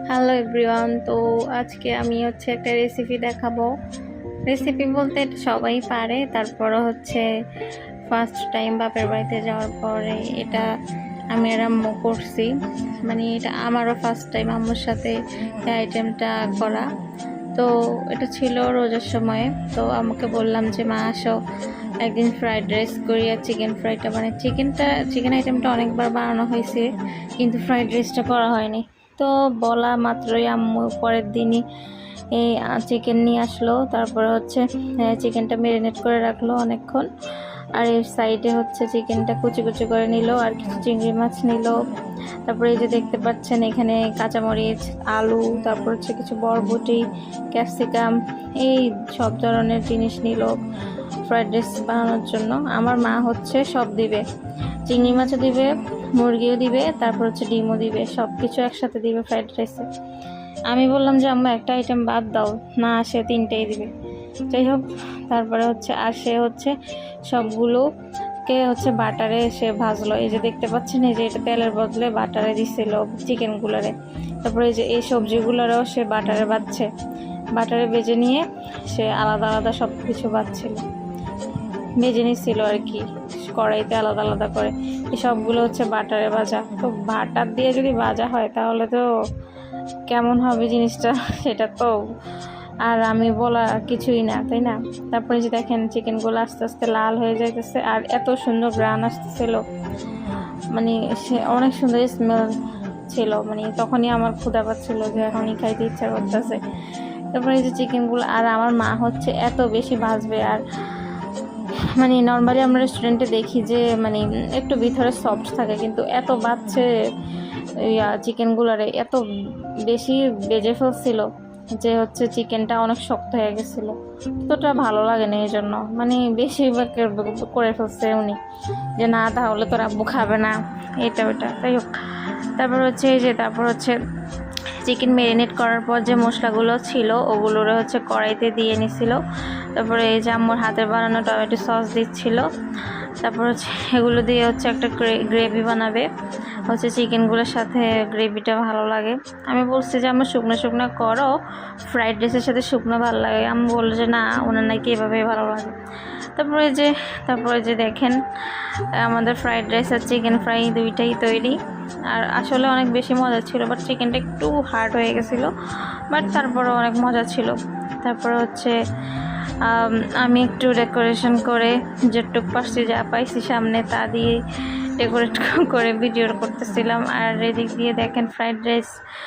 Hello everyone. তো আজকে আমি একটা রেসিপি দেখাবো। রেসিপি বলতে এটা সবাই পারে, তারপরে ফার্স্ট টাইম বাপের বাড়িতে যাওয়ার পরে এটা আমি আর আম্মু করছি। মানে এটা আমারও ফার্স্ট টাইম আম্মুর সাথে এই আইটেমটা করা। তো এটা ছিল রোজার সময়ে। তো আমাকে বললাম যে মা আসো একদিন ফ্রাইড রাইস করি আর চিকেন ফ্রাইটা, মানে চিকেন আইটেমটা অনেকবার বানানো হয়েছে কিন্তু ফ্রাইড রাইসটা করা হয়নি। তো বলা মাত্রই আম্মু পরের দিনই এই চিকেন নিয়ে আসলো। তারপরে চিকেনটা ম্যারিনেট করে রাখলো অনেকক্ষণ। আর এর সাইডে চিকেনটা কুচি কুচি করে নিল, আর কিছু চিংড়ি মাছ নিল। তারপরে এই যে দেখতে পাচ্ছেন এখানে কাঁচামরিচ, আলু, তারপর কিছু বরবটি, ক্যাপসিকাম, এই সব ধরনের জিনিস নিল ফ্রাইড রাইস বানানোর জন্য। আমার মা সব দিবে, চিংড়ি মাছও দিবে, মুরগিও দিবে, তারপর ডিমও দিবে, সব কিছু একসাথে দিবে ফ্রাইড রাইসে। আমি বললাম যে আম্মা একটা আইটেম বাদ দাও, না সে তিনটেই দিবে। যাই হোক, তারপরে আর সে সবগুলোকে বাটারে সে ভাজলো। এই যে দেখতে পাচ্ছেন, এই যে এটা তেলের বদলে বাটারে দিছিল চিকেনগুলোরে। তারপরে এই যে এই সবজিগুলোরও সে বাটারে বাজছে, বাটারে ভেজে নিয়ে সে আলাদা আলাদা সব কিছু ভেজে নিচ্ছিল আর কি, কড়াইতে আলাদা আলাদা করে। এই সবগুলো বাটারে ভাজা। তো বাটার দিয়ে যদি ভাজা হয় তাহলে তো কেমন হবে জিনিসটা, সেটা তো আর আমি বলা কিছুই না, তাই না? তারপরে যে দেখেন চিকেনগুলো আস্তে আস্তে লাল হয়ে যাইতেছে, আর এত সুন্দর গ্রান আসতেছিল, মানে সে অনেক সুন্দর স্মেল ছিল। মানে তখনই আমার ক্ষুধা পাচ্ছিল যে এখনই খাইতে ইচ্ছা করতেছে। তারপরে এই যে চিকেনগুলো, আর আমার মা এত বেশি ভাজবে। আর মানে নর্মালি আমরা রেস্টুরেন্টে দেখি যে মানে একটু ভিতরে সফট থাকে, কিন্তু এত বাজছে চিকেনগুলোরে, এত বেশি বেজে ফেলছিল যে চিকেনটা অনেক শক্ত হয়ে গেছিলো। তোটা ভালো লাগে না, এই জন্য মানে বেশি করে ফেলছে উনি, যে না তাহলে তোর আব্বু খাবে না, এটা ওটা। যাই হোক, তারপর এই যে তারপর চিকেন ম্যারিনেট করার পর যে মশলাগুলো ছিল ওগুলোরে কড়াইতে দিয়ে নিছিল। তারপরে এই যে আম্মুর হাতের বানানো টমেটো সস দিচ্ছিল। তারপর এগুলো দিয়ে একটা গ্রেভি বানাবে চিকেনগুলোর সাথে। গ্রেভিটা ভালো লাগে। আমি বলছি যে আমার শুকনো শুকনো করো, ফ্রাইড রাইসের সাথে শুকনো ভালো লাগে। আমি বললো যে না, ওনার নাকি এভাবেই ভালো লাগে। তারপরে যে দেখেন আমাদের ফ্রাইড রাইস আর চিকেন ফ্রাই দুইটাই তৈরি। আর আসলে অনেক বেশি মজা ছিল, বাট চিকেনটা একটু হার্ড হয়ে গেছিলো, বাট তারপরে অনেক মজা ছিল। তারপরে আমি একটু ডেকোরেশন করে যেটুক পারছি, যা পাইছি সামনে তা দিয়ে ডেকোরেট করে ভিডিও করতেছিলাম। আর এদিক দিয়ে দেখেন ফ্রাইড রাইস